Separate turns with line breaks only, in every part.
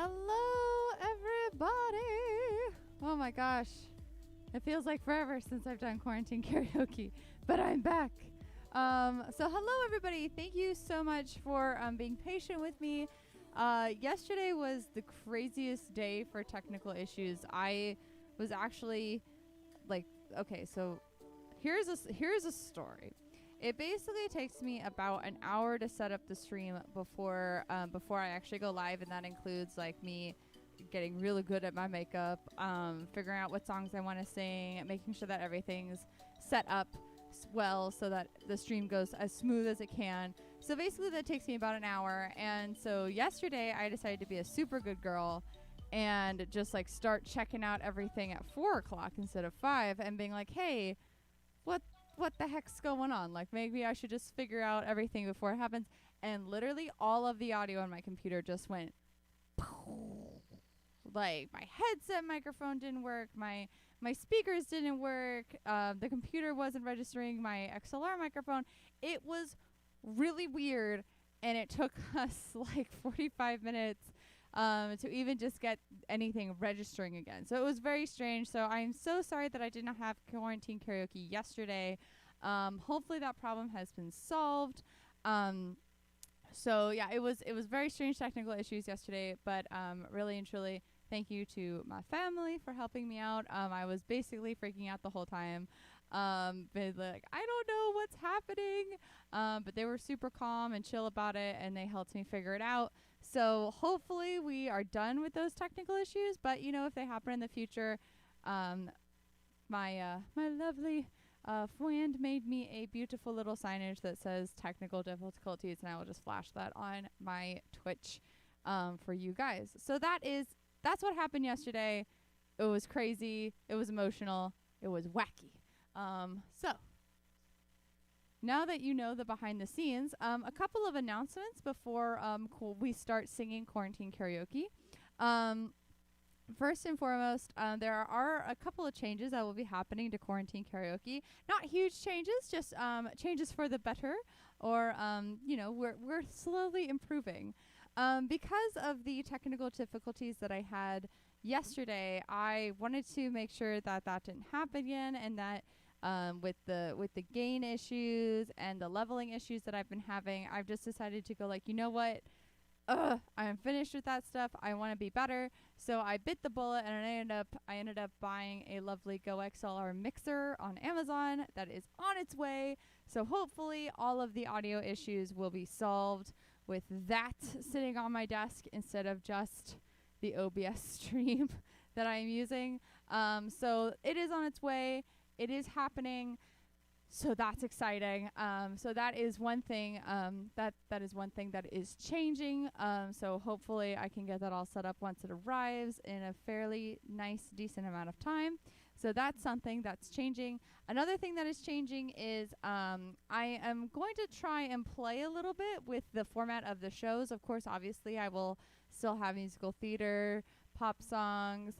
Hello, everybody. Oh my gosh. It feels like forever since I've done quarantine karaoke, but I'm back. So hello, everybody. Thank you so much for being patient with me. Yesterday was the craziest day for technical issues. I was actually like, okay, so here's a story. It basically takes me about an hour to set up the stream before I actually go live, and that includes like me getting really good at my makeup, figuring out what songs I want to sing, making sure that everything's set up well so that the stream goes as smooth as it can. So basically that takes me about an hour. And so yesterday I decided to be a super good girl and just like start checking out everything at 4 o'clock instead of 5 and being like, hey, what the heck's going on? Like, maybe I should just figure out everything before it happens. And literally all of the audio on my computer just went like my headset microphone didn't work, my speakers didn't work, the computer wasn't registering my XLR microphone. It was really weird, and it took us like 45 minutes to even just get anything registering again. So it was very strange. So I'm so sorry that I did not have quarantine karaoke yesterday. Hopefully that problem has been solved. So yeah, it was very strange technical issues yesterday, but really and truly thank you to my family for helping me out. I was basically freaking out the whole time. But like, I don't know what's happening. But they were super calm and chill about it, and they helped me figure it out. So hopefully we are done with those technical issues. But you know, if they happen in the future, my lovely friend made me a beautiful little signage that says technical difficulties, and I will just flash that on my Twitch for you guys. So that's what happened yesterday. It was crazy. It was emotional. It was wacky. So now that you know the behind the scenes, a couple of announcements before we start singing quarantine karaoke. First and foremost, there are a couple of changes that will be happening to quarantine karaoke. Not huge changes, just changes for the better, or you know, we're slowly improving. Because of the technical difficulties that I had yesterday, I wanted to make sure that that didn't happen again, and that with the gain issues and the leveling issues that I've been having, I've just decided to go like, you know what? I'm finished with that stuff. I want to be better. So I bit the bullet, and I ended up buying a lovely Go XLR mixer on Amazon that is on its way. So hopefully all of the audio issues will be solved with that sitting on my desk instead of just the OBS stream that I'm using. So it is on its way. It is happening. So that's exciting. So that is one thing. That is one thing that is changing. So hopefully I can get that all set up once it arrives in a fairly nice, decent amount of time. So that's something that's changing. Another thing that is changing is I am going to try and play a little bit with the format of the shows. Of course, obviously, I will still have musical theater, pop songs,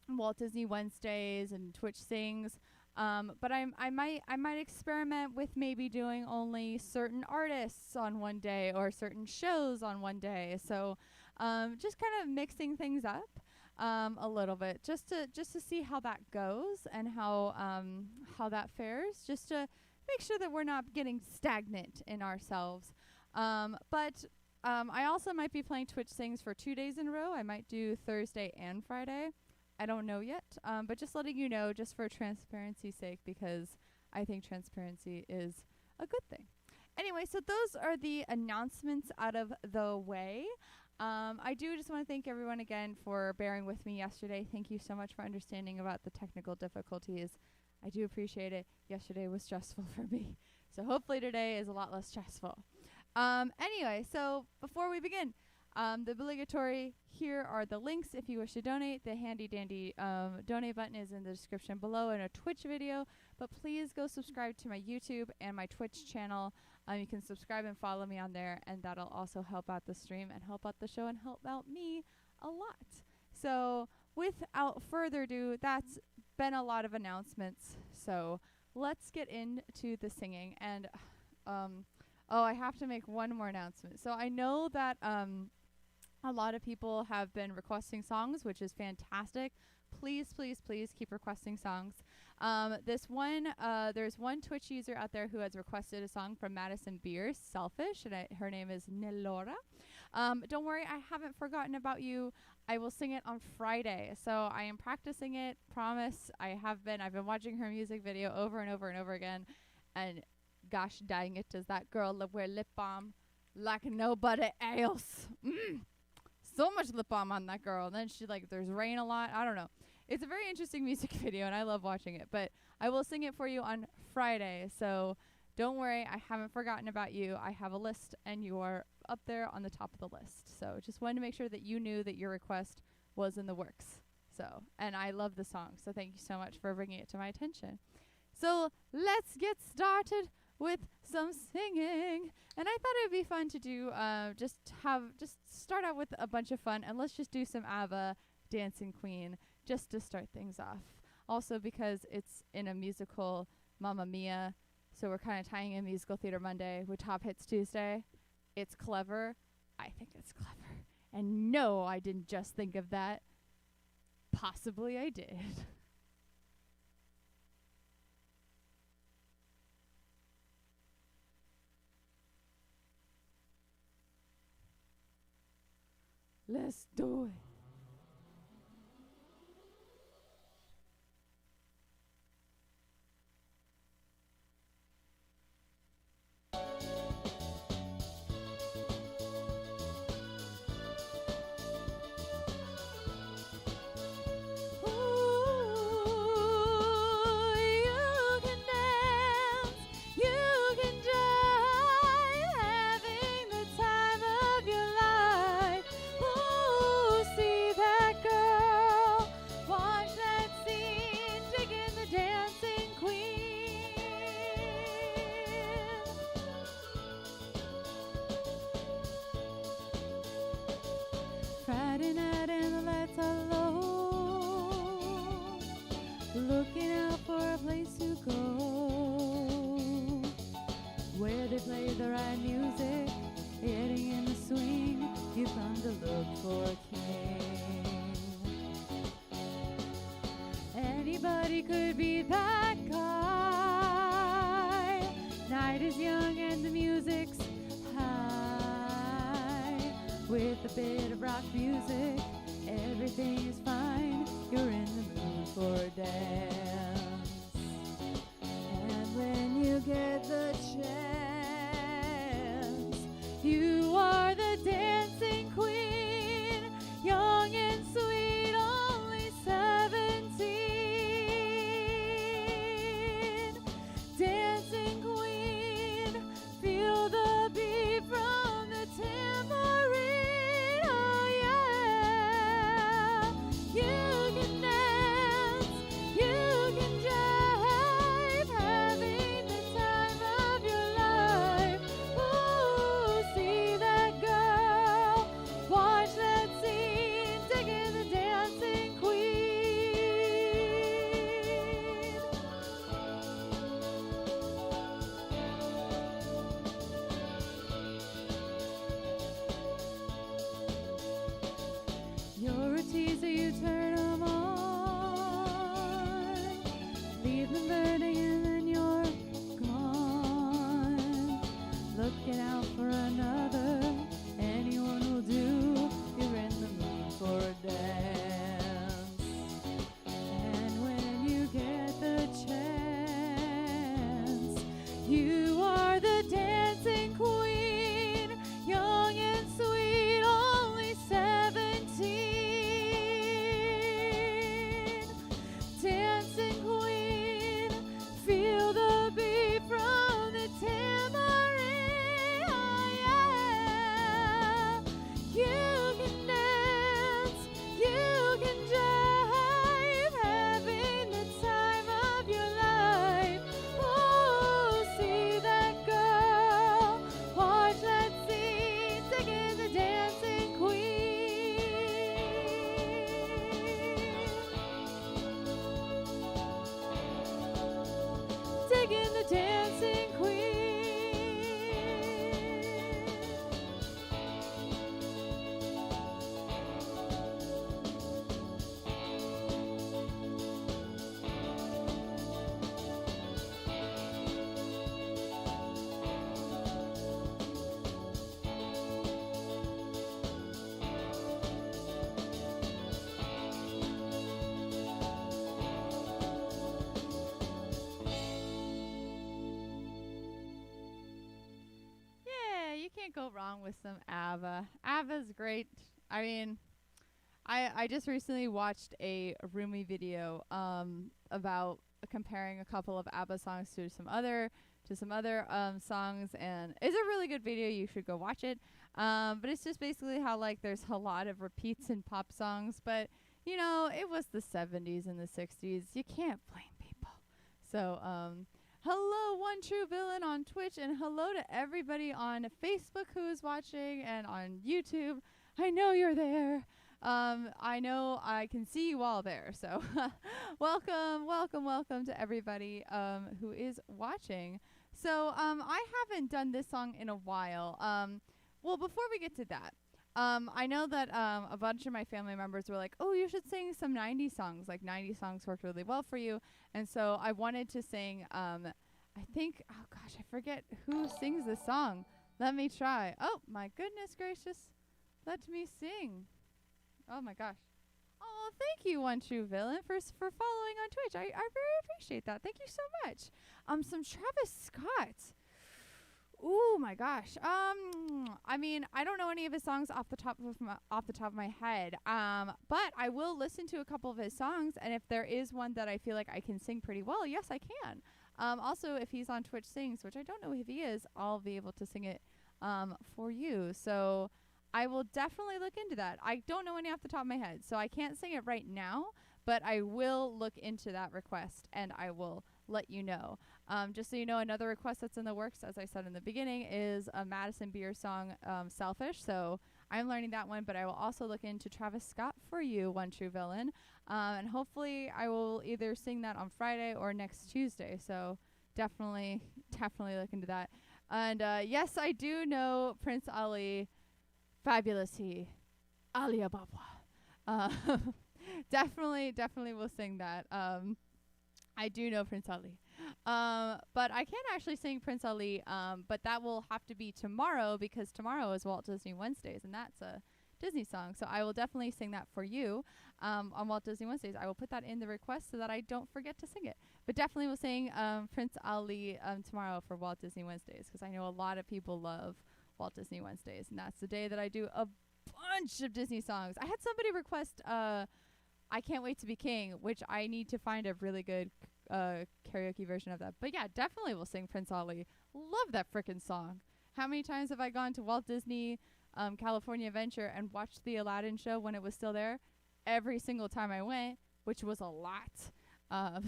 Walt Disney Wednesdays, and Twitch Sings. But I might experiment with maybe doing only certain artists on one day or certain shows on one day. So just kind of mixing things up a little bit, just to see how that goes and how that fares, just to make sure that we're not getting stagnant in ourselves. But I also might be playing Twitch Sings for 2 days in a row. I might do Thursday and Friday. I don't know yet, but just letting you know, just for transparency's sake, because I think transparency is a good thing. Anyway, so those are the announcements out of the way. I do just want to thank everyone again for bearing with me yesterday. Thank you so much for understanding about the technical difficulties. I do appreciate it. Yesterday was stressful for me, so hopefully today is a lot less stressful. Anyway, so before we begin, the obligatory, here are the links if you wish to donate. The handy dandy donate button is in the description below in a Twitch video, but please go subscribe to my YouTube and my Twitch channel. You can subscribe and follow me on there, and that'll also help out the stream and help out the show and help out me a lot. So without further ado, that's been a lot of announcements. So let's get into the singing. And I have to make one more announcement. So I know that A lot of people have been requesting songs, which is fantastic. Please, please, please keep requesting songs. There's one Twitch user out there who has requested a song from Madison Beer, Selfish, and her name is Nelora. Don't worry, I haven't forgotten about you. I will sing it on Friday. So I am practicing it, promise. I've been watching her music video over and over and over again. And gosh dang it, does that girl wear lip balm like nobody else. So much lip balm on that girl. And then there's rain a lot. I don't know. It's a very interesting music video, and I love watching it. But I will sing it for you on Friday. So don't worry, I haven't forgotten about you. I have a list, and you are up there on the top of the list. So just wanted to make sure that you knew that your request was in the works. So, and I love the song. So thank you so much for bringing it to my attention. So let's get started with some singing. And I thought it would be fun to do, just start out with a bunch of fun, and let's just do some ABBA, Dancing Queen, just to start things off. Also because it's in a musical, Mamma Mia, so we're kind of tying in Musical Theater Monday with Top Hits Tuesday. It's clever. I think it's clever. And no, I didn't just think of that. Possibly I did. Let's do it. Friday night and the lights are low, looking out for a place to go, where they play the right music, getting in the swing, you come to look for a king. Anybody could be that guy, night is young and the music's high, with a bit of rock music, everything is fine. You're in the mood for a dance. And when you get the chance, you are the dancing queen, young and sweet, only 17. Dancing queen, feel the beat from the tambourine. Oh yeah, you can dance, you can jive, having the time of your life. Ooh, see that girl, watch that scene, digging the dancing queen. You're a teaser, you turn 'em on, leave them burning and then you're gone. Looking out for another, anyone will do. You're in the mood for a dance. And when you get the chance, you are the dancing queen, young and sweet, only 17. Dancing queen, feel the beat from the tambourine. Oh yeah, you can dance, you can jive, having the time of your life. Oh, see go wrong with some ABBA. ABBA's great. I mean, I just recently watched a Rumi video about comparing a couple of ABBA songs to some other songs, and it's a really good video. You should go watch it. But it's just basically how like there's a lot of repeats in pop songs, but you know, it was the 70s and the 60s. You can't blame people. So, hello, One True Villain on Twitch, and hello to everybody on Facebook who is watching and on YouTube. I know you're there. I know I can see you all there. So, welcome to everybody who is watching. So, I haven't done this song in a while. Well, before we get to that, I know that a bunch of my family members were like, oh, you should sing some 90s songs. Like, 90s songs work really well for you. And so I wanted to sing, I think, oh, gosh, I forget who sings this song. Let me try. Oh, my goodness gracious. Let me sing. Oh, my gosh. Oh, thank you, One True Villain, for following on Twitch. I very appreciate that. Thank you so much. Some Travis Scott. Oh my gosh. I mean, I don't know any of his songs off the top of my head. But I will listen to a couple of his songs, and if there is one that I feel like I can sing pretty well, yes, I can. Also, if he's on Twitch Sings, which I don't know if he is, I'll be able to sing it for you. So I will definitely look into that. I don't know any off the top of my head, so I can't sing it right now, but I will look into that request, and I will let you know. Just so you know, another request that's in the works, as I said in the beginning, is a Madison Beer song, Selfish. So I'm learning that one, but I will also look into Travis Scott for you, One True Villain. And hopefully I will either sing that on Friday or next Tuesday. So definitely look into that. And yes, I do know Prince Ali. Fabulous he. Ali Ababa. Definitely will sing that. I do know Prince Ali. But I can't actually sing Prince Ali, but that will have to be tomorrow, because tomorrow is Walt Disney Wednesdays, and that's a Disney song. So I will definitely sing that for you on Walt Disney Wednesdays. I will put that in the request so that I don't forget to sing it. But definitely will sing Prince Ali tomorrow for Walt Disney Wednesdays, because I know a lot of people love Walt Disney Wednesdays, and that's the day that I do a bunch of Disney songs. I had somebody request I Can't Wait to Be King, which I need to find a really good karaoke version of that. But yeah, definitely will sing Prince Ali. Love that frickin' song. How many times have I gone to Walt Disney California Adventure and watched the Aladdin show when it was still there? Every single time I went, which was a lot.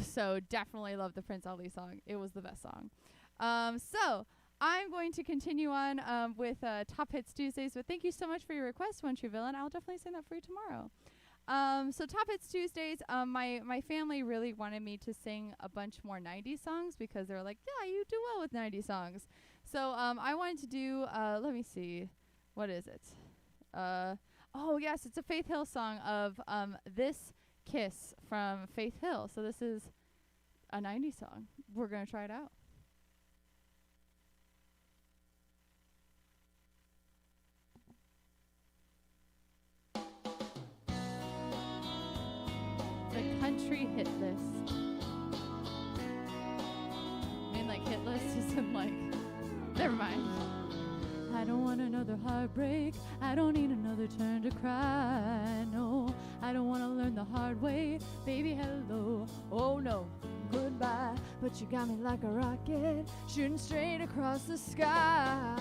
So definitely love the Prince Ali song. It was the best song. So I'm going to continue on with Top Hits Tuesdays, but thank you so much for your request, One True Villain. I'll definitely sing that for you tomorrow. So Top Hits Tuesdays, my family really wanted me to sing a bunch more 90s songs, because they're like, yeah, you do well with 90s songs. So I wanted to do, let me see, what is it? Oh yes, it's a Faith Hill song of This Kiss from Faith Hill. So this is a 90s song. We're going to try it out. Country hit list. I mean, like, hit list isn't like, never mind. I don't want another heartbreak. I don't need another turn to cry. No, I don't want to learn the hard way. Baby, hello. Oh no, goodbye. But you got me like a rocket, shooting straight across the sky.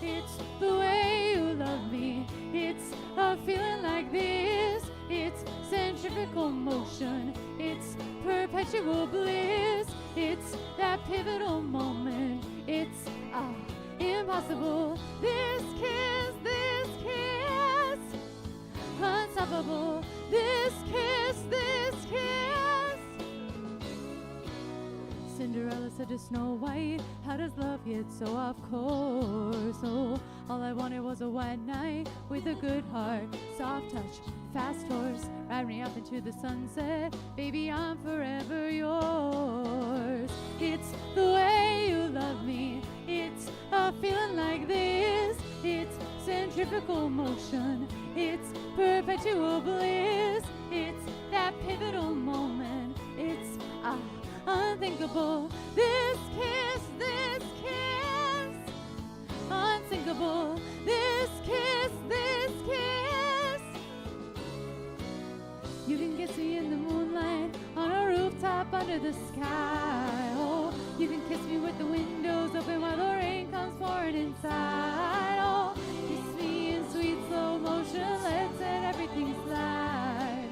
It's the way you love me. It's a feeling like this. It's centrifugal motion. It's perpetual bliss. It's that pivotal moment. It's impossible. This kiss, unstoppable. This kiss. Cinderella said to Snow White, how does love get so off course? Oh, all I wanted was a white knight with a good heart, soft touch, fast horse, ride me up into the sunset. Baby, I'm forever yours. It's the way you love me. It's a feeling like this. It's centrifugal motion. It's perpetual bliss. It's that pivotal moment. It's unthinkable. This kiss, unsinkable. unmistakable. This kiss, this kiss. You can kiss me in the moonlight on a rooftop under the sky. Oh, you can kiss me with the windows open while the rain comes pouring inside. Oh, kiss me in sweet slow motion. Let's let everything slide.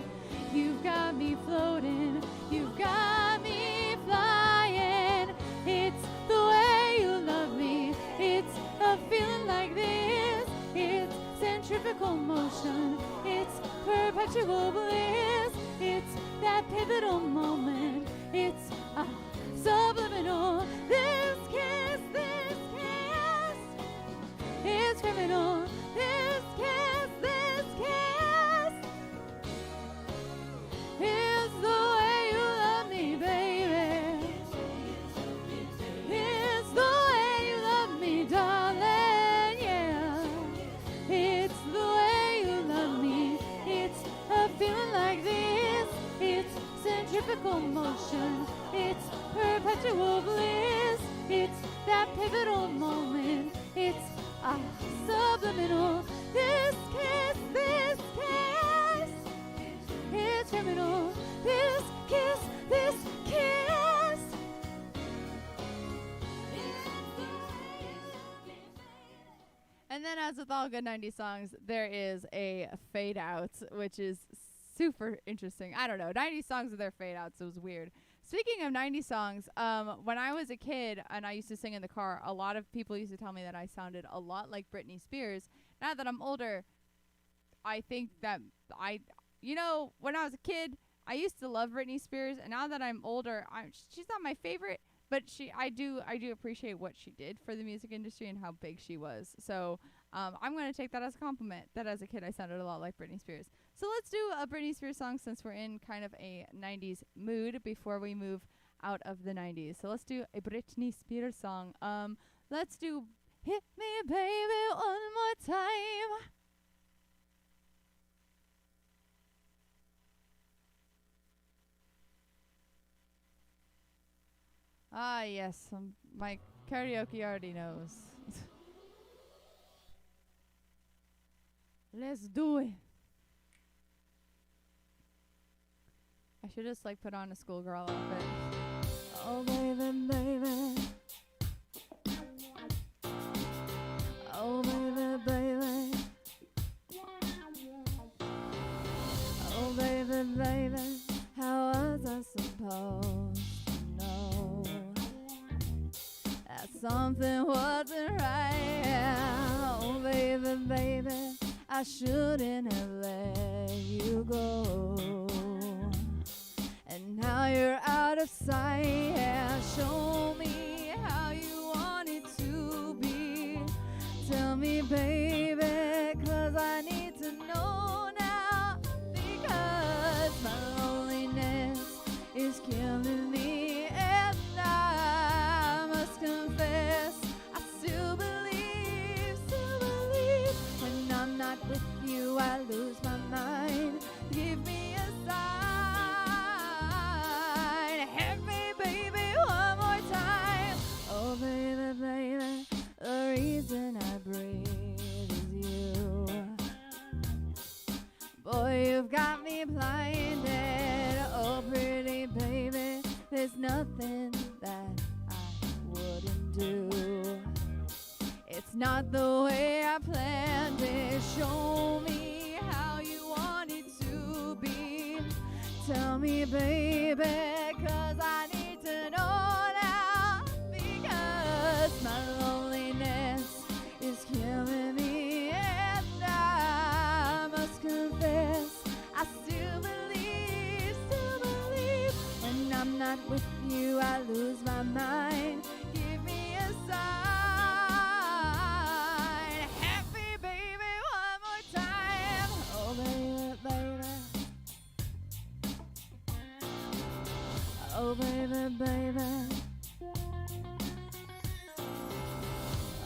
You've got me floating. You've got me flying. It's the way you love me. It's a feeling like this. It's centrifugal motion. It's perpetual bliss. It's that pivotal moment. It's a subliminal. This kiss, this kiss. It's criminal. This kiss, this kiss. It's the way you love me, baby. It's the way you love me, darling, yeah. It's the way you love me. It's a feeling like this. It's centrifugal motion. It's perpetual bliss. It's that pivotal moment. It's a subliminal. This kiss, this kiss. It's criminal. This kiss, this kiss. And then, as with all good 90s songs, there is a fade out, which is super interesting. I don't know. 90s songs with their fade outs, it was weird. Speaking of 90s songs, when I was a kid and I used to sing in the car, a lot of people used to tell me that I sounded a lot like Britney Spears. Now that I'm older, I think that when I was a kid, I used to love Britney Spears, and now that I'm older, she's not my favorite, but I do appreciate what she did for the music industry and how big she was. So I'm going to take that as a compliment, that as a kid I sounded a lot like Britney Spears. So let's do a Britney Spears song since we're in kind of a 90s mood before we move out of the 90s. So let's do a Britney Spears song. Let's do Hit Me Baby One More Time. Ah, yes, my karaoke already knows. Let's do it. I should just put on a schoolgirl outfit. Oh baby, baby. Oh baby, baby. Oh baby, baby. How was I supposed to know that something wasn't right? Oh baby, baby. I shouldn't have let you go. And now you're out of sight. Yeah, show me how you want it to be. Tell me, baby, 'cause I need to know now. Because my loneliness is killing me. And I must confess, I still believe. When I'm not with you, I lose my mind. Give me a sign. Hit me, baby, one more time. Oh, baby, baby, the reason I breathe is you. Boy, you've got me blinded. Oh, pretty baby, there's nothing that I wouldn't do. It's not the way I planned it. Show me how you want it to be. Tell me, baby, 'cause I need to know now. Because my loneliness is killing me. And I must confess, I still believe. When I'm not with you, I lose my mind. Give me a sign. Oh, baby, baby.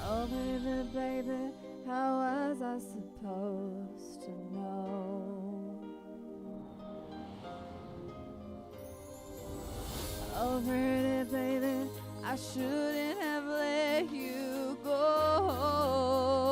Oh, baby, baby. How was I supposed to know? Oh, pretty baby, I shouldn't have let you go.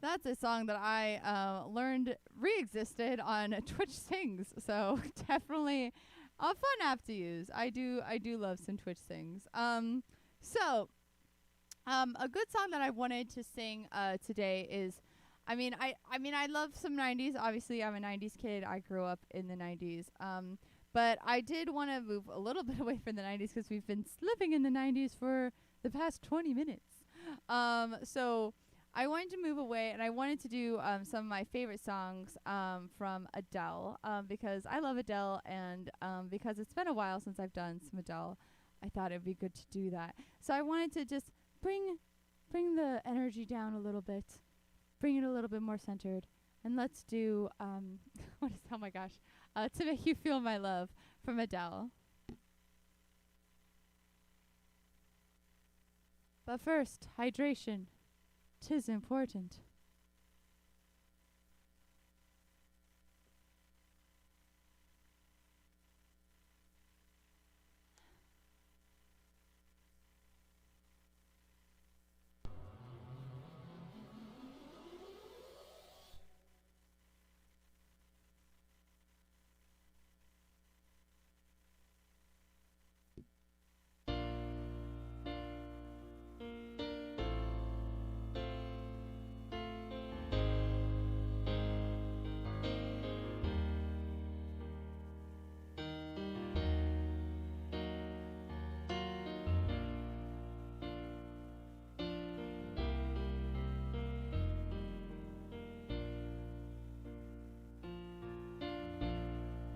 That's a song that I learned re-existed on Twitch Sings. So definitely a fun app to use. I do love some Twitch Sings. So a good song that I wanted to sing today is, I love some 90s. Obviously, I'm a 90s kid. I grew up in the 90s. But I did want to move a little bit away from the 90s because we've been living in the 90s for the past 20 minutes. So I wanted to move away, and I wanted to do some of my favorite songs from Adele, because I love Adele, and because it's been a while since I've done some Adele, I thought it'd be good to do that. So I wanted to just bring the energy down a little bit, bring it a little bit more centered, and let's do oh my gosh, To Make You Feel My Love from Adele. But first, hydration. 'Tis important.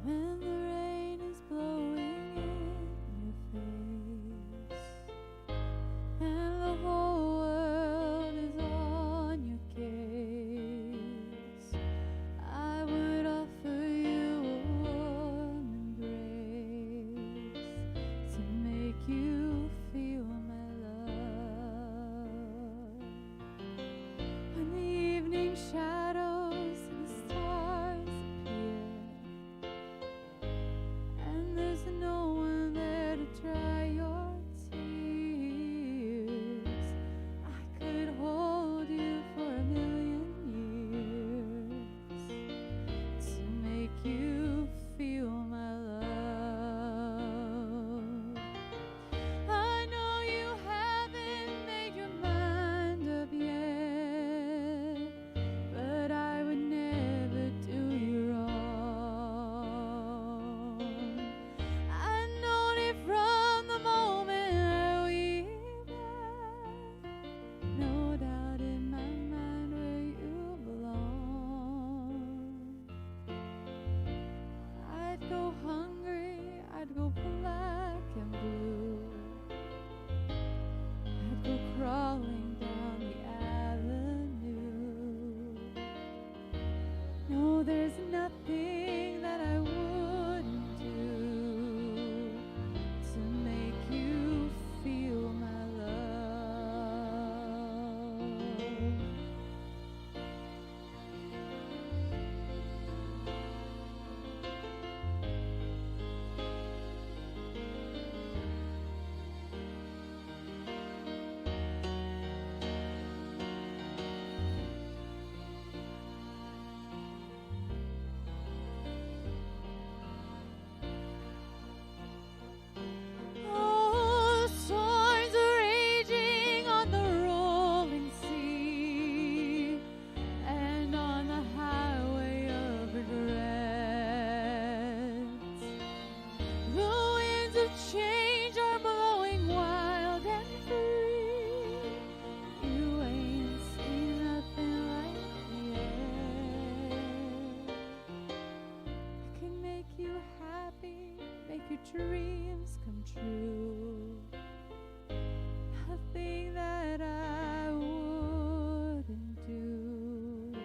When the rain is blowing in your face, and the whole world is on your case, I would offer you a warm embrace to make you feel my love. When the evening shadows and the stars appear, and there's no one there to dry your tears, I could hold you for a million years to make you feel my love. I know you haven't made your mind up yet, but I would never do you wrong. I known it from the moment we met. No doubt in my mind where you belong. I'd go hungry, I'd go black and blue, I'd go crawling down the avenue. No, there's nothing that I wouldn't do to make you feel my love. Oh, storms are raging on the rolling sea and on the highway of regrets. The winds of change are blowing wild and free. You ain't seen nothing like yet. I can make you happy, make your dreams come true. Nothing that I wouldn't do.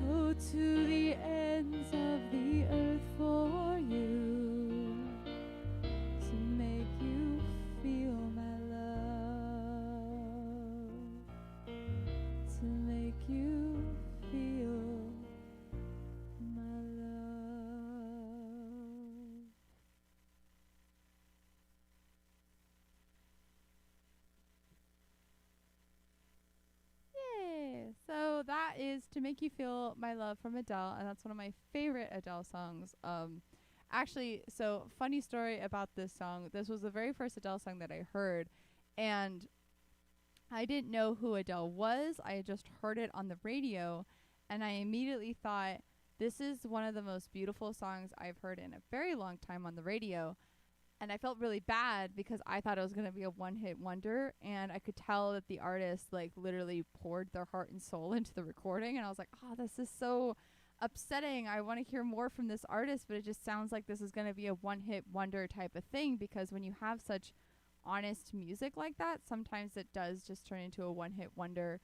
Go to the ends of the earth for you to make you feel my love. To make you feel my love. Yeah, so that is To Make You Feel My Love from Adele, and that's one of my favorite Adele songs. Actually, so funny story about this song. This was the very first Adele song that I heard, and I didn't know who Adele was. I had just heard it on the radio, and I immediately thought, this is one of the most beautiful songs I've heard in a very long time on the radio. And I felt really bad because I thought it was going to be a one-hit wonder, and I could tell that the artist like literally poured their heart and soul into the recording, and I was like, oh, this is so upsetting. I want to hear more from this artist, but it just sounds like this is going to be a one-hit wonder type of thing, because when you have such honest music like that, sometimes it does just turn into a one-hit wonder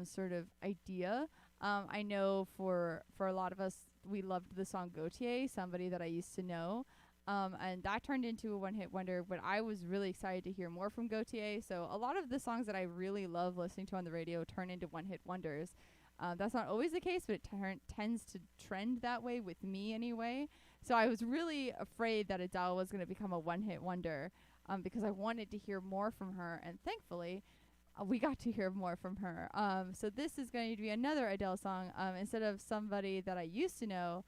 sort of idea. I know for a lot of us, we loved the song Gautier, Somebody That I Used to Know. And that turned into a one-hit wonder, but I was really excited to hear more from Gautier. So a lot of the songs that I really love listening to on the radio turn into one-hit wonders. That's not always the case, but it tends to trend that way with me anyway. So I was really afraid that Adele was going to become a one-hit wonder, because I wanted to hear more from her, and thankfully we got to hear more from her. So this is going to be another Adele song. Instead of Somebody That I Used to Know,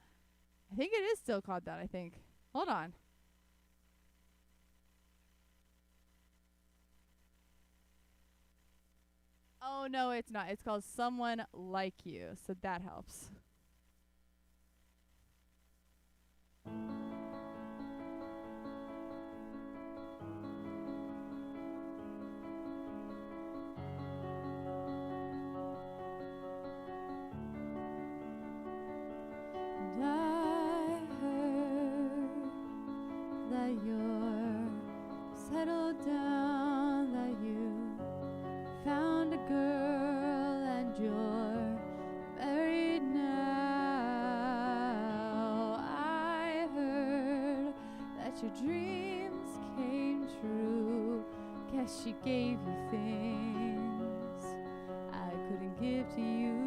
I think it is still called that, I think. Hold on. Oh, no, it's not. It's called Someone Like You, so that helps. And I heard that you're settled down, that you found a girl and you're married now. I heard that your dreams came true. Guess she gave you things I couldn't give to you.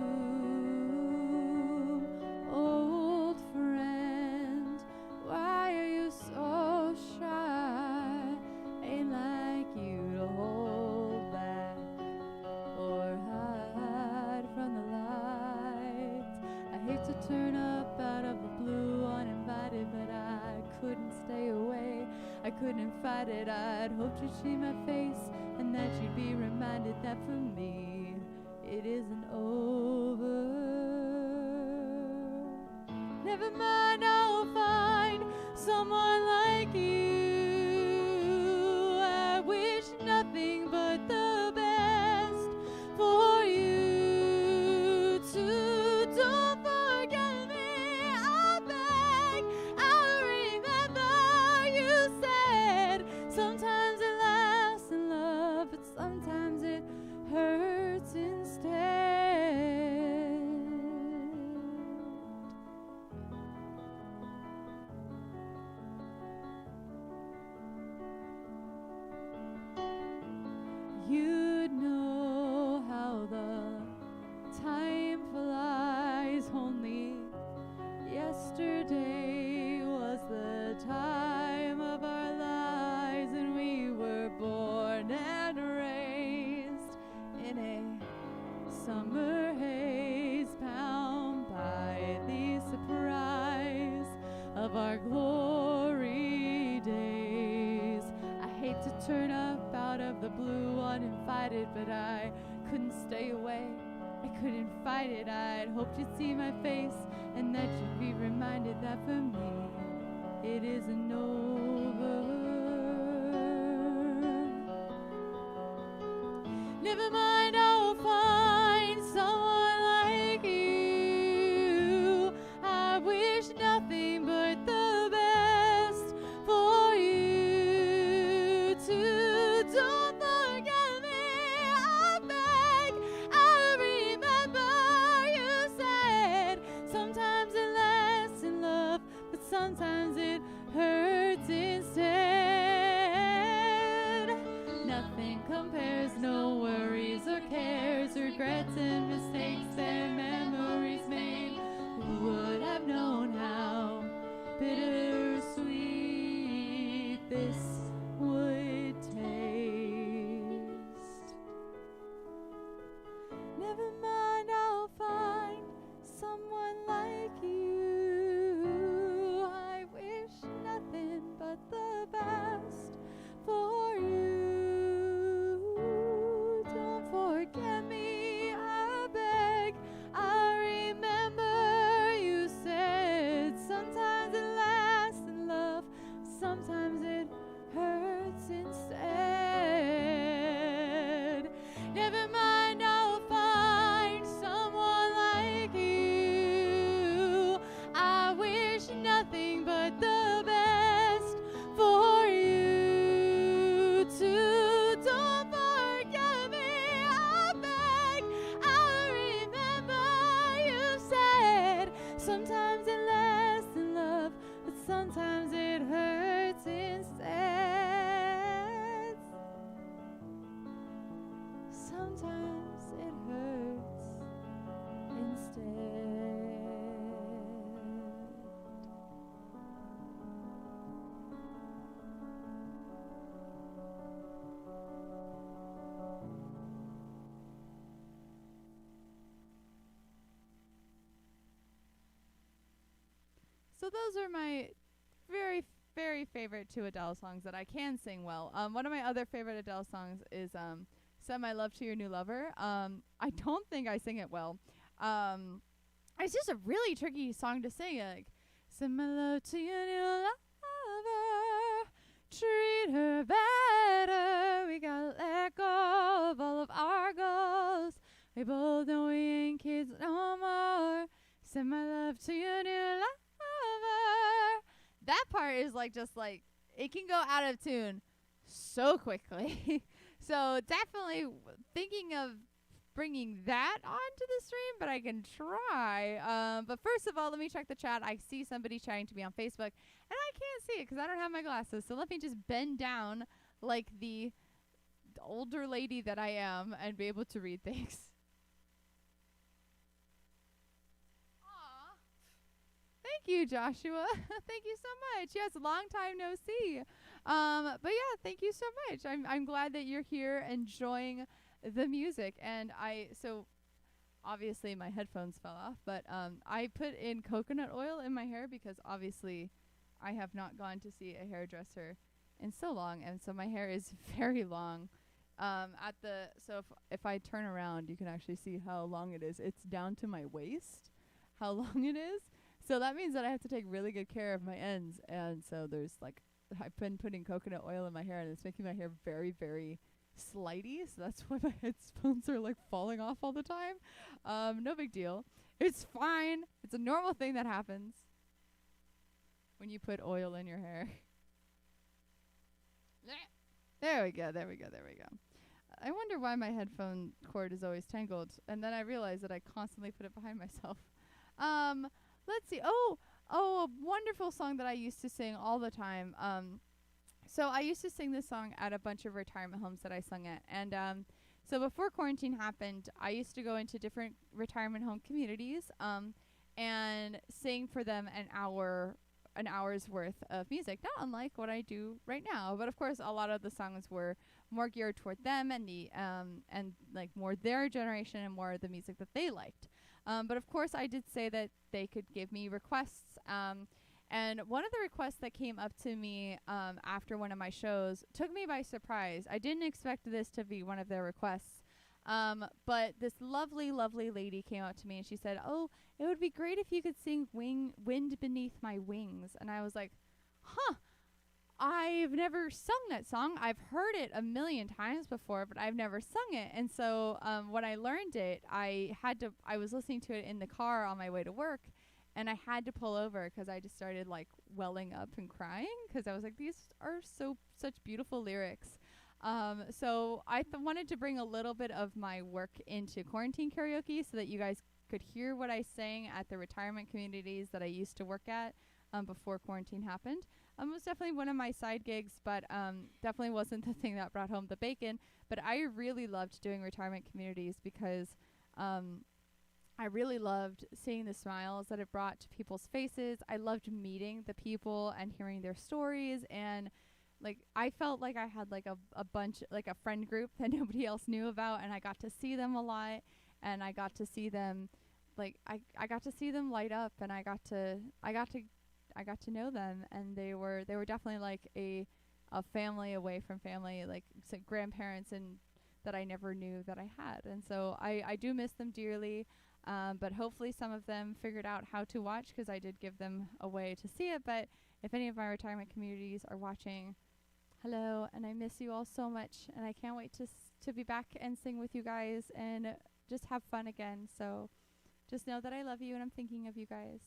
Old friend, why are you so shy? Ain't like you to hold back or hide from the light. I hate to turn up out of the blue uninvited, but I couldn't stay away. I couldn't fight it. I'd hoped you'd see my face and that you'd be reminded that for me it isn't over. Never mind, I'll find someone like you. I wish nothing but the best for you too. Don't forget me, I beg. I remember you said sometimes it lasts in love, but sometimes it hurts instead. You'd know how the time flies. Only yesterday was the time of our lives, and we were born and raised in a summer haze, bound by the surprise of our glory days. I hate to turn up out of the blue uninvited, but I couldn't stay away. I couldn't fight it. I'd hoped you'd see my face and that you'd be reminded that for me it isn't over. Never mind, I'll find someone like you. I wish nothing but the best for you too. Don't forget me, I beg. I remember you said sometimes it lasts in love, but sometimes it hurts instead. Nothing compares, no worries or cares, regrets and mistakes and memories made. Who would have known how bittersweet this would taste? Never mind, I'll find Sometimes it lasts in love, but sometimes it hurts instead. Sometimes it hurts instead. So those are my very, very favorite two Adele songs that I can sing well. One of my other favorite Adele songs is Send My Love to Your New Lover. I don't think I sing it well. It's just a really tricky song to sing. Like, send my love to your new lover, treat her better. We gotta let go of all of our goals. We both know we ain't kids no more. Send my love to your new lover. That part is like just like it can go out of tune so quickly. So definitely thinking of bringing that onto the stream, but I can try. But first of all, let me check the chat. I see somebody chatting to me on Facebook, and I can't see it because I don't have my glasses. So let me just bend down like the older lady that I am and be able to read things. Thank you, Joshua. Thank you so much. Yes, long time no see. But yeah, thank you so much. I'm glad that you're here enjoying the music. And so obviously my headphones fell off, but I put in coconut oil in my hair because obviously I have not gone to see a hairdresser in so long, and so my hair is very long. So if I turn around, you can actually see how long it is. It's down to my waist, how long it is. So that means that I have to take really good care of my ends. And so I've been putting coconut oil in my hair, and it's making my hair very, very slidey. So that's why my headphones are like falling off all the time. No big deal. It's fine. It's a normal thing that happens when you put oil in your hair. There we go. I wonder why my headphone cord is always tangled. And then I realize that I constantly put it behind myself. Let's see. Oh, a wonderful song that I used to sing all the time. So I used to sing this song at a bunch of retirement homes that I sung at. And so before quarantine happened, I used to go into different retirement home communities and sing for them an hour's worth of music, not unlike what I do right now. But of course, a lot of the songs were more geared toward them and and like more their generation and more the music that they liked. But of course, I did say that they could give me requests. And one of the requests that came up to me after one of my shows took me by surprise. I didn't expect this to be one of their requests. But this lovely, lovely lady came up to me and she said, "Oh, it would be great if you could sing Wind Beneath My Wings." And I was like, huh. I've never sung that song. I've heard it a million times before, but I've never sung it. And so when I learned it, I was listening to it in the car on my way to work, and I had to pull over because I just started like welling up and crying because I was like, these are such beautiful lyrics. So I wanted to bring a little bit of my work into quarantine karaoke so that you guys could hear what I sang at the retirement communities that I used to work at before quarantine happened. It was definitely one of my side gigs, but definitely wasn't the thing that brought home the bacon. But I really loved doing retirement communities because I really loved seeing the smiles that it brought to people's faces. I loved meeting the people and hearing their stories. And like I felt like I had like a bunch, like a friend group that nobody else knew about. And I got to see them a lot. And I got to see them, like I got to see them light up. And I got to know them, and they were definitely like a family away from family, like grandparents and that I never knew that I had. And so I do miss them dearly, but hopefully some of them figured out how to watch because I did give them a way to see it. But if any of my retirement communities are watching, hello, and I miss you all so much, and I can't wait to be back and sing with you guys and just have fun again. So just know that I love you and I'm thinking of you guys.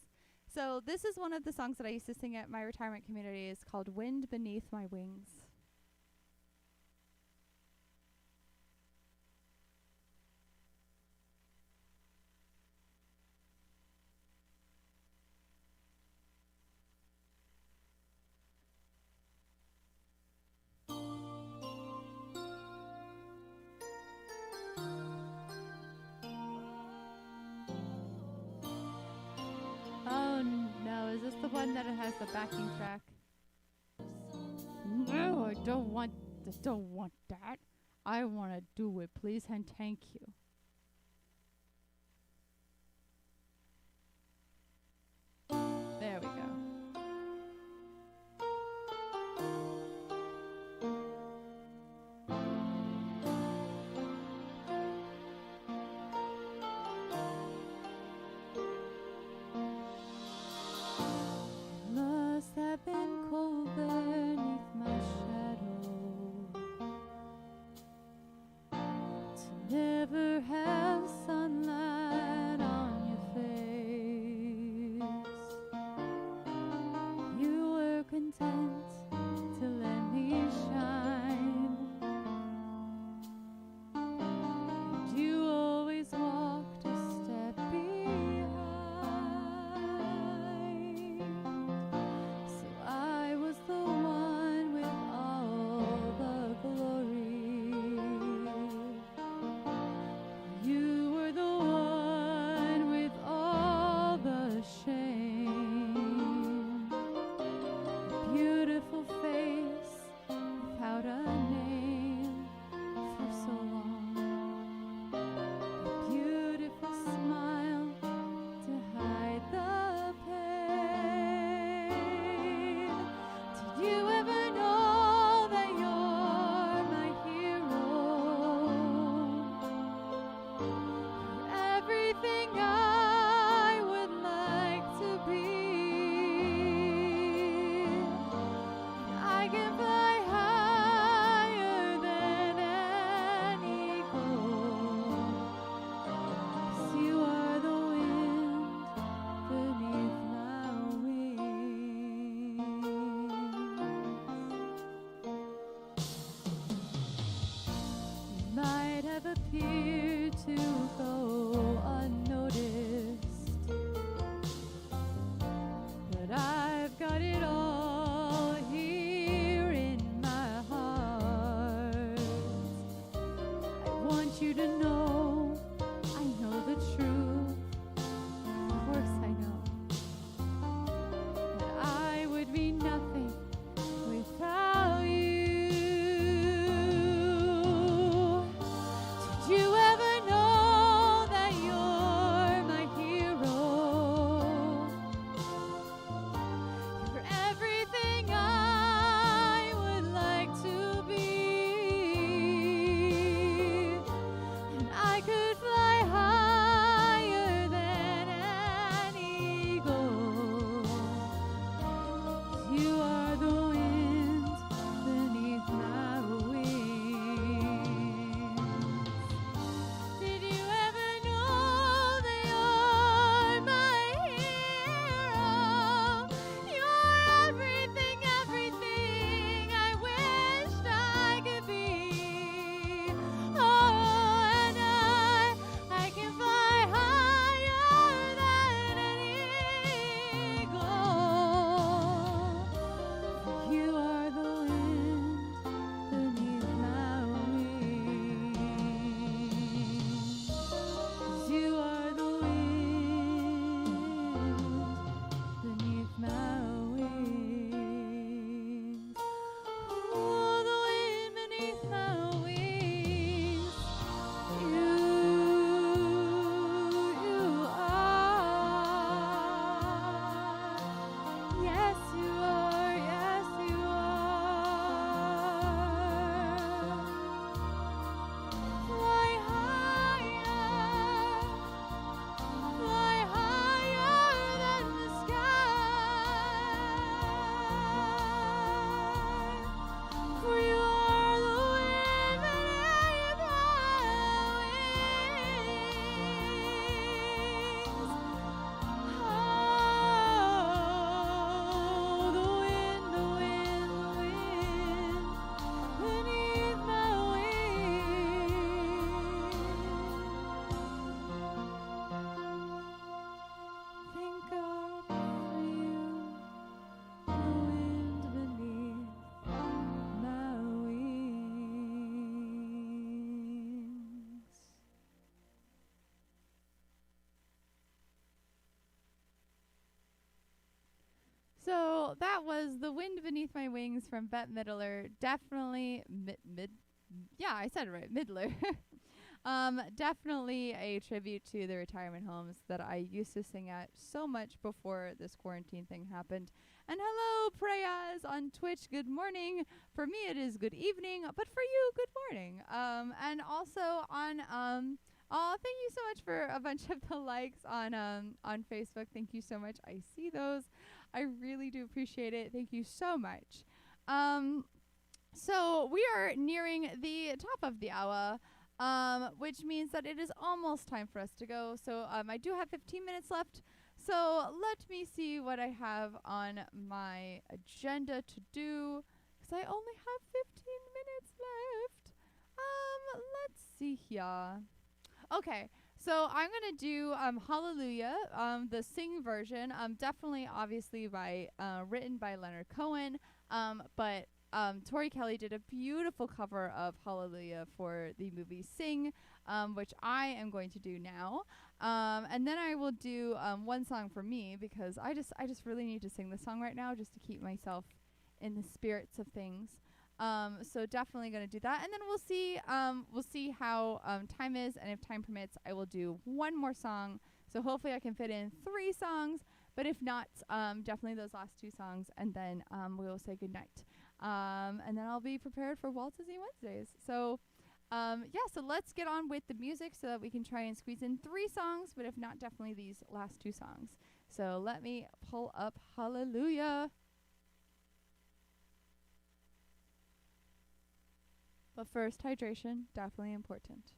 So this is one of the songs that I used to sing at my retirement community. It's called Wind Beneath My Wings. this the one that it has the backing track? No, I don't want that. I want to do it, please, and thank you. There we go. Must have been cold beneath my shadow to never have sunlight on your face. You were content to let me shine, and you always walked a step behind. So I was the one with all the glory. You were the one with all the shame. A beautiful face without a name for so long. A beautiful smile to hide the pain. Did you ever know that you're my hero? You're everything I would like to be. I can fly higher than an eagle, 'cause you are the wind beneath my wings. You might have appeared to go unnoticed So that was The Wind Beneath My Wings from Bette Midler. Definitely yeah, I said it right, Midler. Definitely a tribute to the retirement homes that I used to sing at so much before this quarantine thing happened. And hello, Prayas on Twitch. Good morning. For me, it is good evening, but for you, good morning. And also on thank you so much for a bunch of the likes on Facebook. Thank you so much. I see those. I really do appreciate it. Thank you so much. So we are nearing the top of the hour, which means that it is almost time for us to go. So I do have 15 minutes left. So let me see what I have on my agenda to do, because I only have 15 minutes left. Let's see here. Okay, so I'm gonna do Hallelujah, the sing version. Definitely, obviously, written by Leonard Cohen. But Tori Kelly did a beautiful cover of Hallelujah for the movie Sing, which I am going to do now. And then I will do one song for me, because I just really need to sing this song right now, just to keep myself in the spirits of things. So definitely going to do that, and then we'll see how time is, and if time permits, I will do one more song. So hopefully I can fit in 3 songs, but if not, definitely those last 2 songs, and then we will say goodnight. And then I'll be prepared for Walt Disney Wednesdays. So so let's get on with the music so that we can try and squeeze in 3 songs, but if not, definitely these last 2 songs. So let me pull up Hallelujah. But first, hydration, definitely important.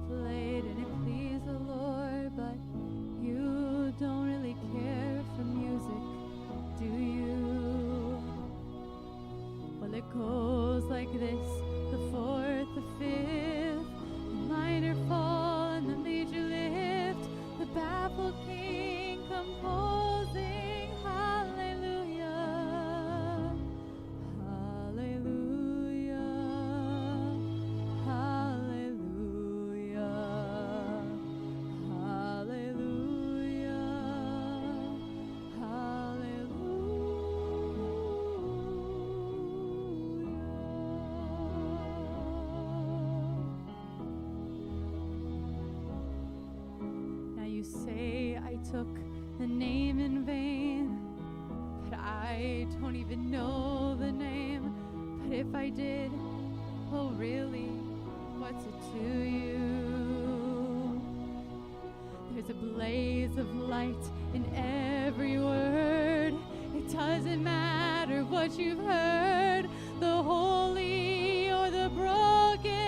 Played and it pleased the Lord, but you don't really care for music, do you? Well, it goes like this: the 4th, the 5th, the minor fall and the major lift, the baffled king composing hallelujah, hallelujah, hallelujah. Say I took the name in vain, but I don't even know the name. But if I did, oh really, what's it to you? There's a blaze of light in every word. It doesn't matter what you've heard, the holy or the broken.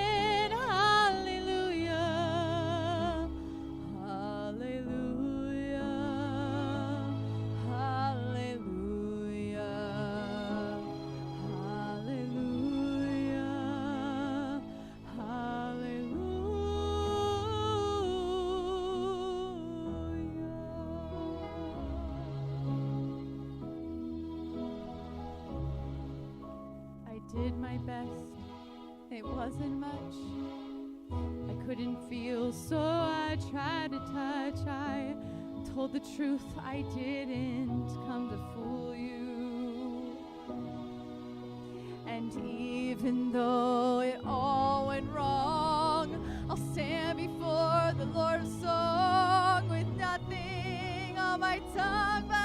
Did my best, it wasn't much. I couldn't feel, so I tried to touch. I told the truth, I didn't come to fool you. And even though it all went wrong, I'll stand before the Lord of Song with nothing on my tongue but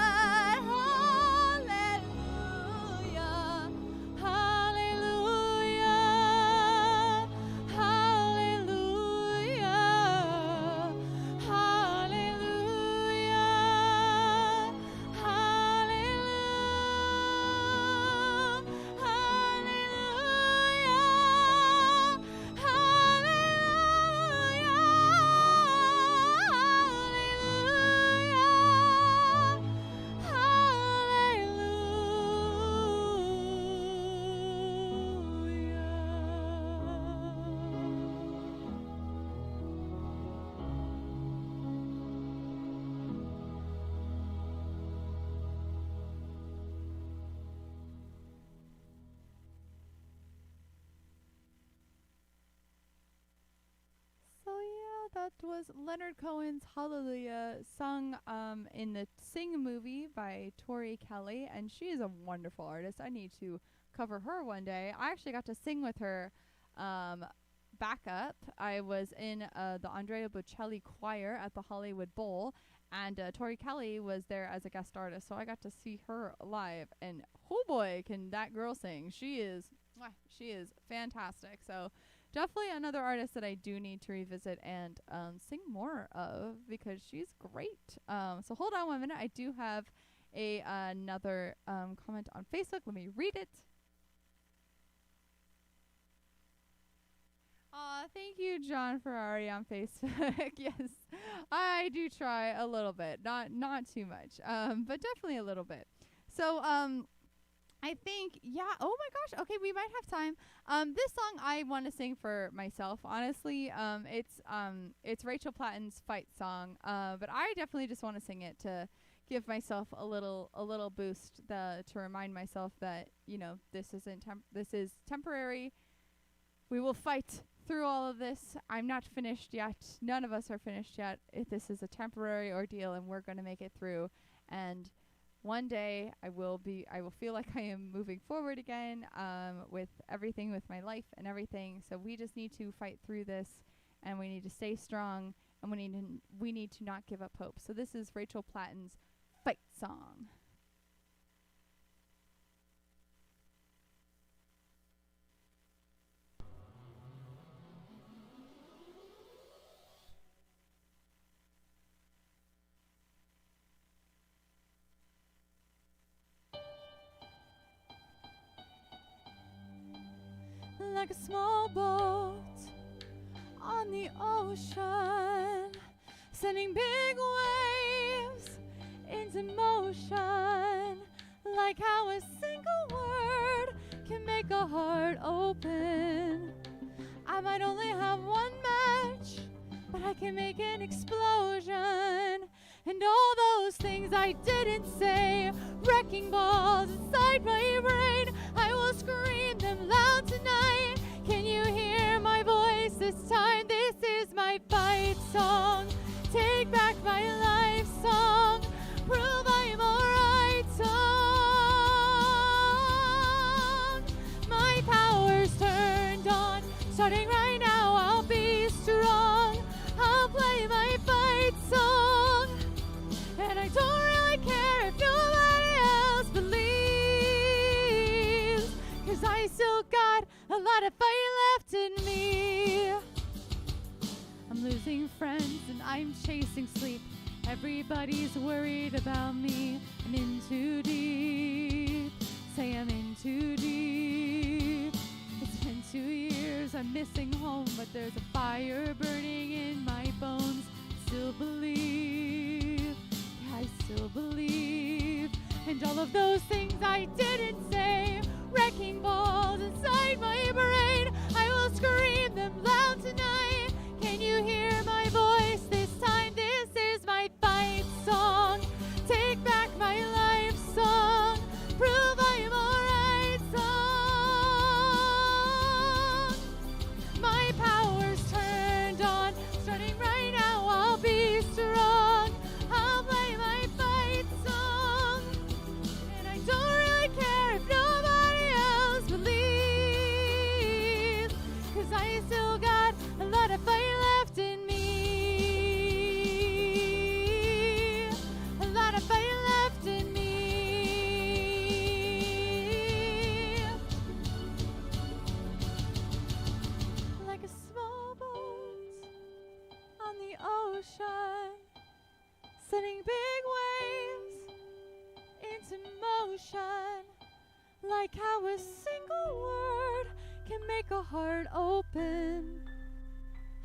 that was Leonard Cohen's Hallelujah, sung in the Sing movie by Tori Kelly, and she is a wonderful artist. I need to cover her one day. I actually got to sing with her backup. I was in the Andrea Bocelli choir at the Hollywood Bowl, and Tori Kelly was there as a guest artist, so I got to see her live, and oh boy, can that girl sing. She is fantastic. So definitely another artist that I do need to revisit and sing more of, because she's great. So hold on 1 minute. I do have another comment on Facebook. Let me read it. Thank you, John Ferrari on Facebook. Yes, I do try a little bit, not too much, but definitely a little bit. So I think, yeah, oh my gosh, okay, we might have time. This song I want to sing for myself, honestly. It's Rachel Platten's Fight song, but I definitely just want to sing it to give myself a little boost, to remind myself that, you know, this is temporary. We will fight through all of this. I'm not finished yet. None of us are finished yet. This is a temporary ordeal, and we're going to make it through. And one day I will feel like I am moving forward again, with everything, with my life and everything. So we just need to fight through this, and we need to stay strong, and we need to not give up hope. So this is Rachel Platten's Fight song. Like a small boat on the ocean, sending big waves into motion. Like how a single word can make a heart open. I might only have one match, but I can make an explosion. And all those things I didn't say, wrecking balls inside my brain, I will scream them loud tonight. Can you hear my voice this time? This is my fight song. Take back my life song. Prove I'm alright song. My power's turned on. Starting right now, I'll be strong. I'll play my fight song. And I don't really care if nobody else believes, 'cause I still got a lot of fight left in me. I'm losing friends and I'm chasing sleep. Everybody's worried about me. I'm in too deep. Say I'm in too deep. It's been 2 years, I'm missing home, but there's a fire burning in my bones. Still believe, yeah, I still believe. And all of those things I didn't say, wrecking balls inside my brain, I will scream them loud tonight. Can you hear my voice this time? This is my fight song. Take back my life song. Prove I'm alright song. My power's turned on. Starting right now, I'll be strong. I'll play my fight song. And I don't really care if nobody else believes, 'cause I still got a lot of fight left in me. A lot of fight left in me. Like a small boat on the ocean, sending big waves into motion. Like how a single word can make a heart open.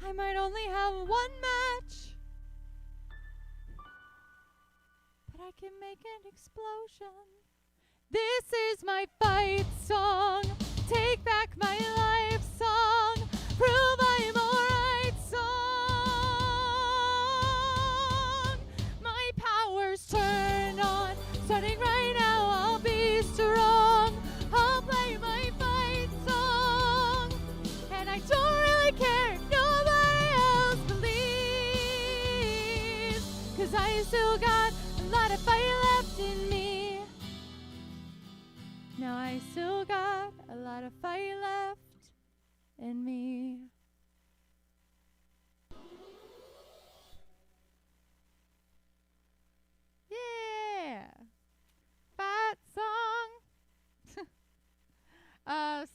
I might only have one match, but I can make an explosion. This is my fight song. Take back my life song. Prove I'm alright song. My power's turned on. Starting right now, I'll be strong. I'll play my fight song. And I don't really care if nobody else believes. 'cause I still got a lot of fire left in me. Now I still got a lot of fire left in me. Yeah. Fat song.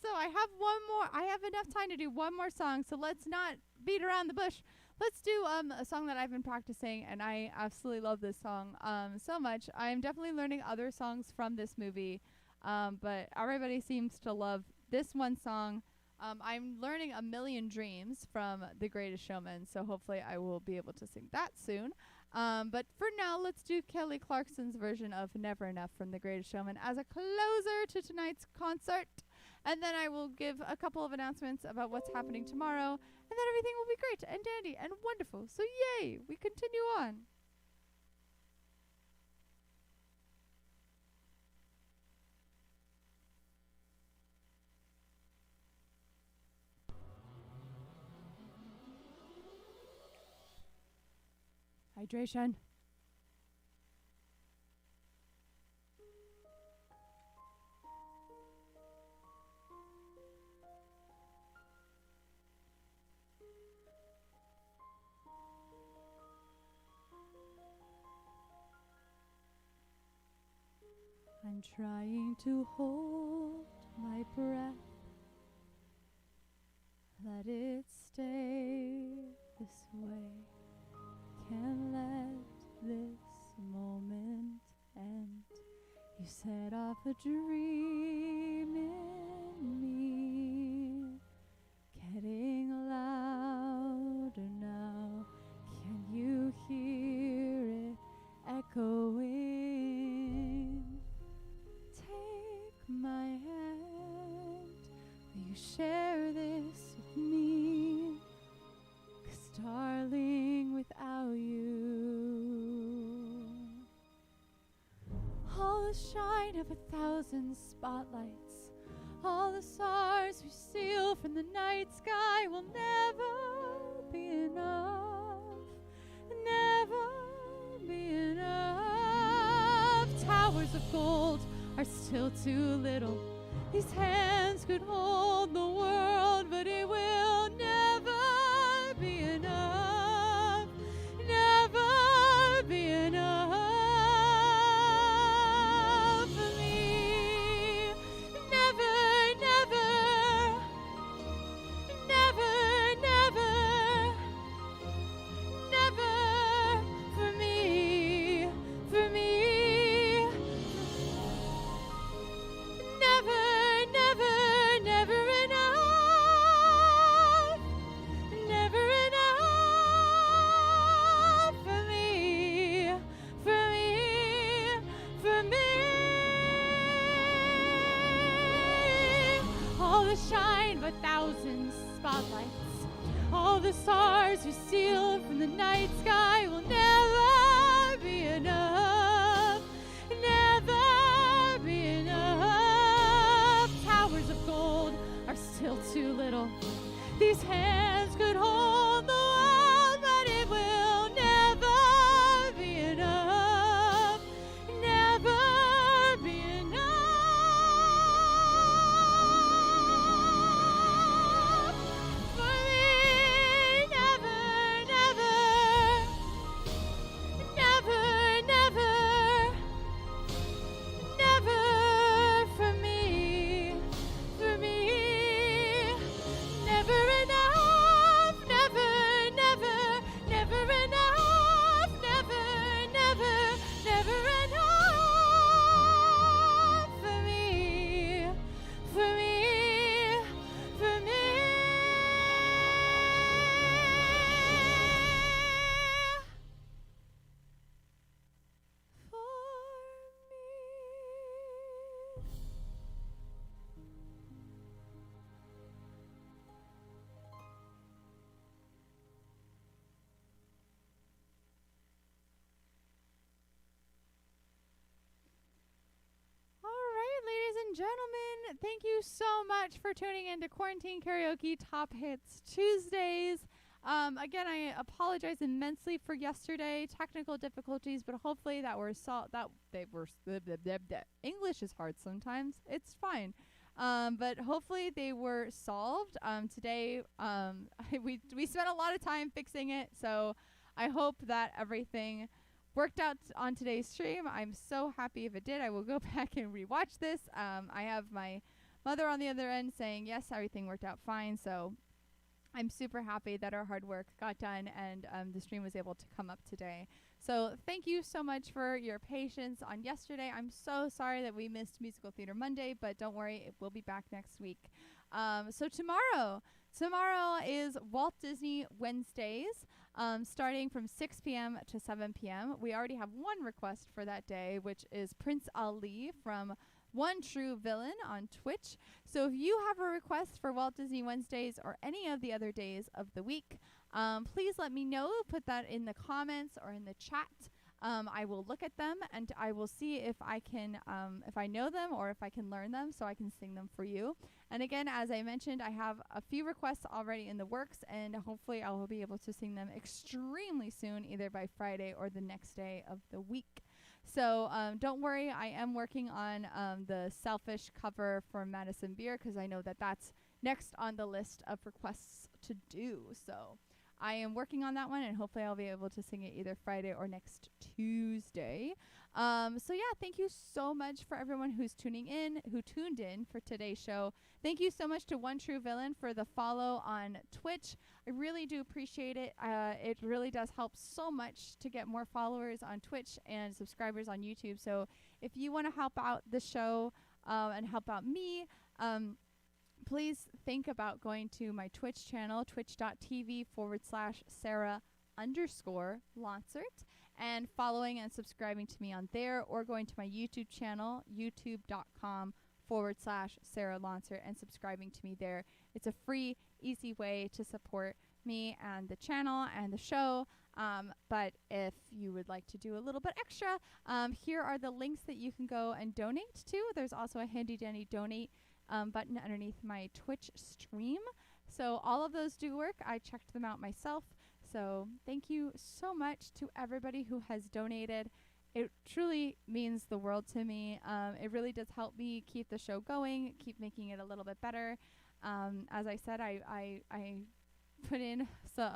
So I have one more. I have enough time to do one more song, so let's not beat around the bush. Let's do a song that I've been practicing, and I absolutely love this song so much. I'm definitely learning other songs from this movie, but everybody seems to love this one song. I'm learning A Million Dreams from The Greatest Showman, so hopefully I will be able to sing that soon. But for now, let's do Kelly Clarkson's version of Never Enough from The Greatest Showman as a closer to tonight's concert. And then I will give a couple of announcements about what's happening tomorrow, and then everything will be great and dandy and wonderful. So yay, we continue on. Hydration. I'm trying to hold my breath. Let it stay this way. Can't let this moment end. You set off a dream in me, getting louder now. Can you hear it echoing? Take my hand, will you share this with me? 'Cause darling, without you, all the shine of 1,000 spotlights, all the stars we steal from the night sky will never be enough, never be enough. Towers of gold are still too little. These hands could hold the world, but it will never be enough, never be enough for me. Never, never, never, never, never for me, for me. Never, never, never enough, never enough for me, for me, for me. All the shine of 1,000 spotlights, all the stars we steal from the night sky will never be enough, never be enough. Towers of gold are still too little. These hands could hold the world, but it will never be enough, never be enough for me. Never, never, never, never, never for me, for me. Never enough, never, never, never enough, never, never, never enough for me, for me, for me. All right, ladies and gentlemen, thank you so much for tuning in to Quarantine Karaoke Top Hits Tuesdays. Again, I apologize immensely for yesterday, technical difficulties, but hopefully that were that they were English is hard sometimes. It's fine. But hopefully they were solved. Today, we spent a lot of time fixing it, so I hope that everything worked out on today's stream. I'm so happy if it did. I will go back and rewatch this. I have my mother on the other end saying yes, everything worked out fine. So I'm super happy that our hard work got done and the stream was able to come up today. So thank you so much for your patience on yesterday. I'm so sorry that we missed Musical Theater Monday, but don't worry, it will be back next week. So tomorrow is Walt Disney Wednesdays, starting from 6 p.m. to 7 p.m. We already have one request for that day, which is Prince Ali from One True Villain on Twitch. So if you have a request for Walt Disney Wednesdays or any of the other days of the week, please let me know. Put that in the comments or in the chat. I will look at them and I will see if I can, if I know them or if I can learn them so I can sing them for you. And again, as I mentioned, I have a few requests already in the works and hopefully I will be able to sing them extremely soon, either by Friday or the next day of the week. So don't worry, I am working on the Selfish cover for Madison Beer because I know that that's next on the list of requests to do. So I am working on that one and hopefully I'll be able to sing it either Friday or next Tuesday. So yeah, thank you so much for everyone who tuned in for today's show. Thank you so much to One True Villain for the follow on Twitch. I really do appreciate it. It really does help so much to get more followers on Twitch and subscribers on YouTube. So if you want to help out the show and help out me, please think about going to my Twitch channel, twitch.tv/Sarah_Lancert, and following and subscribing to me on there, or going to my YouTube channel, youtube.com/Sarah Lancert, and subscribing to me there. It's a free, easy way to support me and the channel and the show. But if you would like to do a little bit extra, here are the links that you can go and donate to. There's also a handy dandy donate button underneath my Twitch stream. So all of those do work. I checked them out myself. So thank you so much to everybody who has donated. It truly means the world to me. It really does help me keep the show going, keep making it a little bit better. As I said, I put in some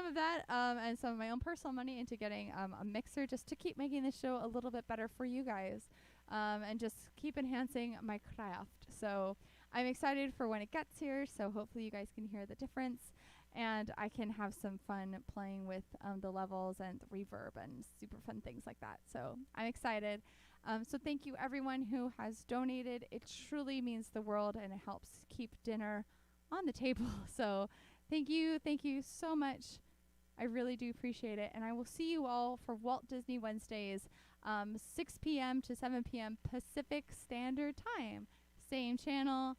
of that and some of my own personal money into getting a mixer just to keep making the show a little bit better for you guys. And just keep enhancing my craft. So I'm excited for when it gets here, so hopefully you guys can hear the difference and I can have some fun playing with the levels and the reverb and super fun things like that. So I'm excited. So thank you everyone who has donated. It truly means the world and it helps keep dinner on the table. So thank you so much. I really do appreciate it. And I will see you all for Walt Disney Wednesdays, 6 p.m. to 7 p.m. Pacific Standard Time. Same channel,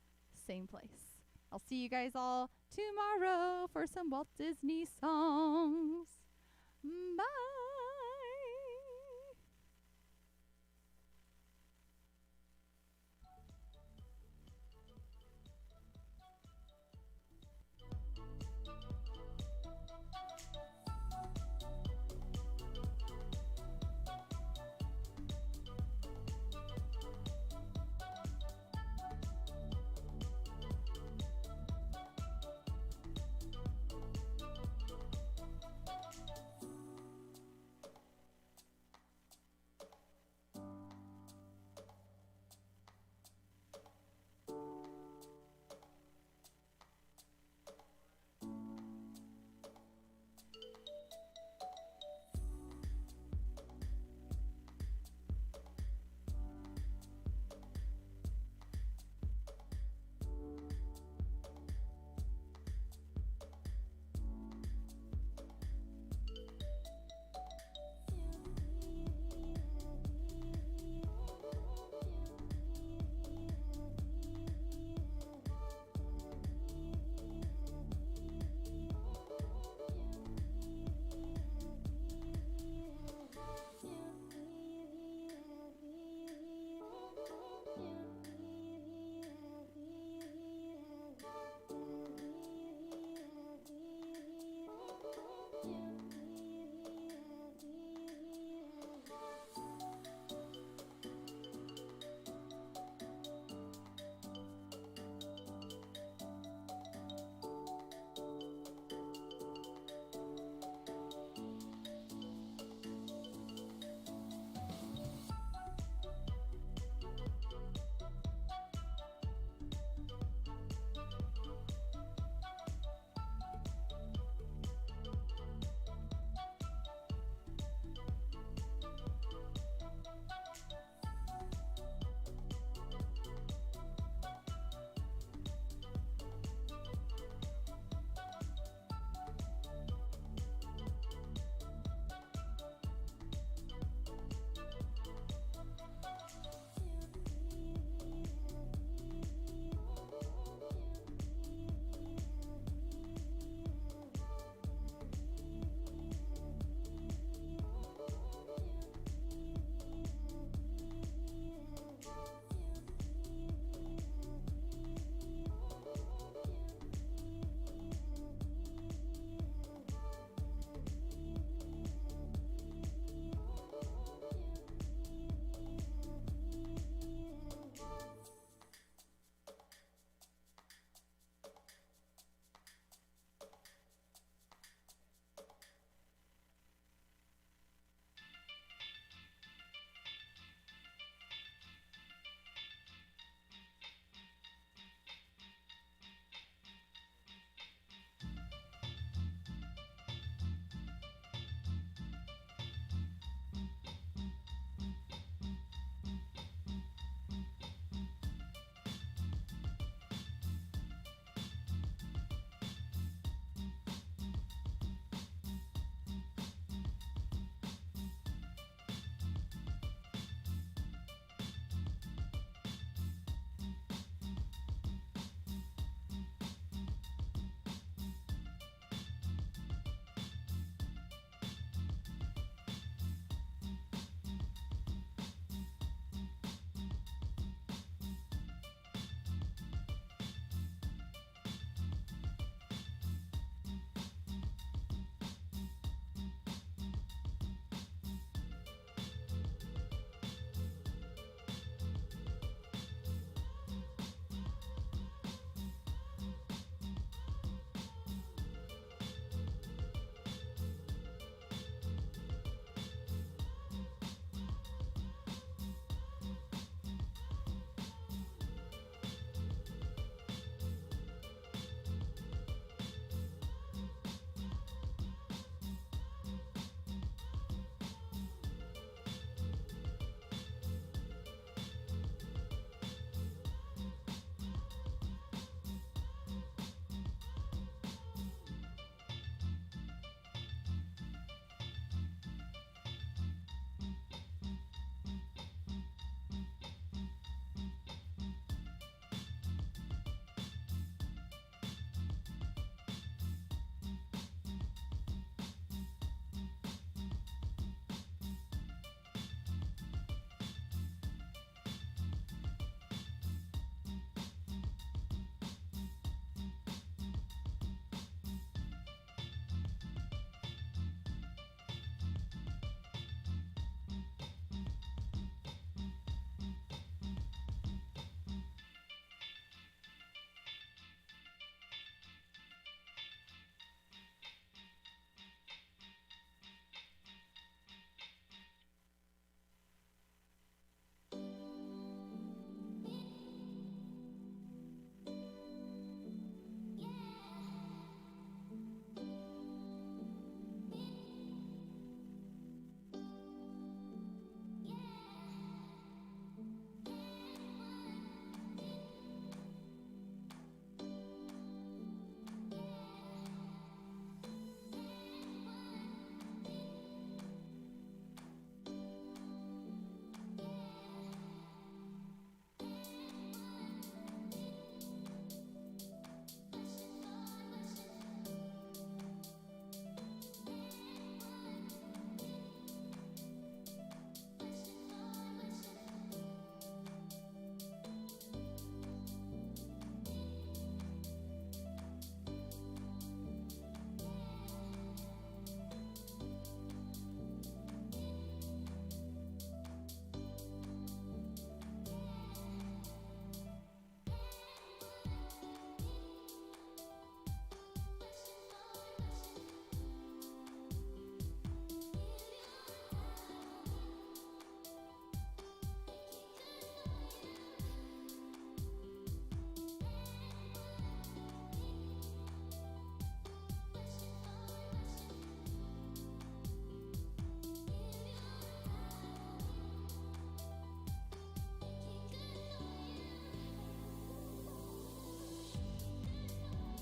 same place. I'll see you guys all tomorrow for some Walt Disney songs.